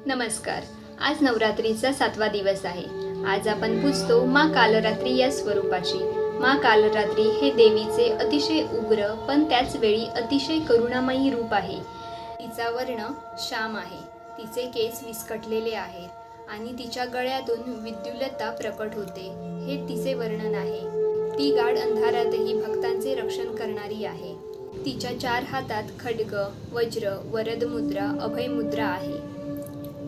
नमस्कार. आज नवरात्रीचा 7वा दिवस आहे. आज आपण पूजतो माँ कालरात्री या स्वरूपाची. माँ कालरात्री हे देवीचे अतिशय उग्र पण त्याच वेळी अतिशय करुणामयी रूप आहे. तिचा वर्ण श्याम आहे. तिचे केस विस्कटलेले आहेत आणि तिच्या गळ्यातून विद्युलता प्रकट होते. हे तिचे वर्णन आहे. ती गाढ अंधारातही भक्तांचे रक्षण करणारी आहे. तिच्या 4 हातात खड्ग, वज्र, वरदमुद्रा, अभयमुद्रा आहे.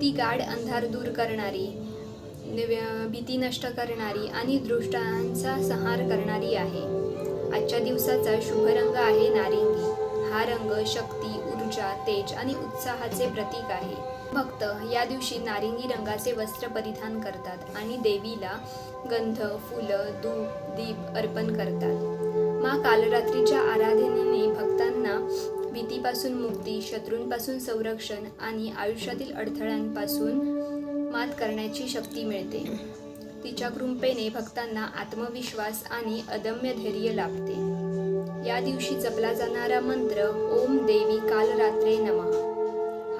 ती गाढ अंधार दूर करणारी, भीती नष्ट करणारी आणि दुष्टांचा संहार करणारी आहे. आजच्या दिवसाचा शुभ रंग आहे नारिंगी. हा रंग शक्ती, ऊर्जा, तेज आणि उत्साहाचे प्रतीक आहे. भक्त या दिवशी नारिंगी रंगाचे वस्त्र परिधान करतात आणि देवीला गंध, फुलं, धूप, दीप अर्पण करतात. माँ कालरात्रीच्या आराधनेने भक्तांना भीतीपासून मुक्ती, शत्रूंपासून संरक्षण आणि आयुष्यातील अडथळ्यांपासून मात करण्याची शक्ती मिळते. तिच्या कृपेने भक्तांना आत्मविश्वास आणि अदम्य धैर्य लाभते. या दिवशी जपला जाणारा मंत्र ओम देवी कालरात्रे नमः.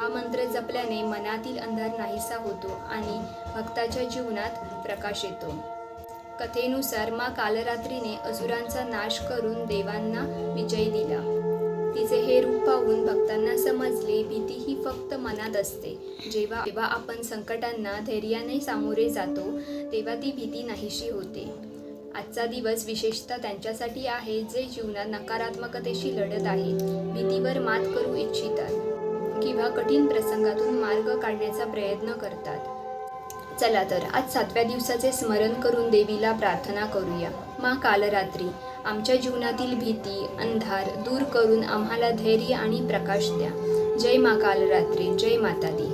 हा मंत्र जपल्याने मनातील अंधार नाहीसा होतो आणि भक्ताच्या जीवनात प्रकाश येतो. कथेनुसार माँ कालरात्रीने असुरांचा नाश करून देवांना विजय दिला. तिचे हे रूप पाहून भक्तांना समजले, भीती ही फक्त मनात असते. जेव्हा आपण संकटांना धैर्याने सामोरे जातो तेव्हा ती भीती नाहीशी होते. आजचा दिवस विशेषतः त्यांच्यासाठी आहे जे जीवनात नकारात्मकतेशी लढत आहेत, भीतीवर मात करू इच्छितात किंवा कठीण प्रसंगातून मार्ग काढण्याचा प्रयत्न करतात. चला तर आज 7व्या दिवसाचे स्मरण करून देवीला प्रार्थना करूया. माँ कालरात्री, आमच्या जीवनातील भीती, अंधार दूर करून आम्हाला धैर्य आणि प्रकाश द्या. जय माँ कालरात्री, जय माता दी.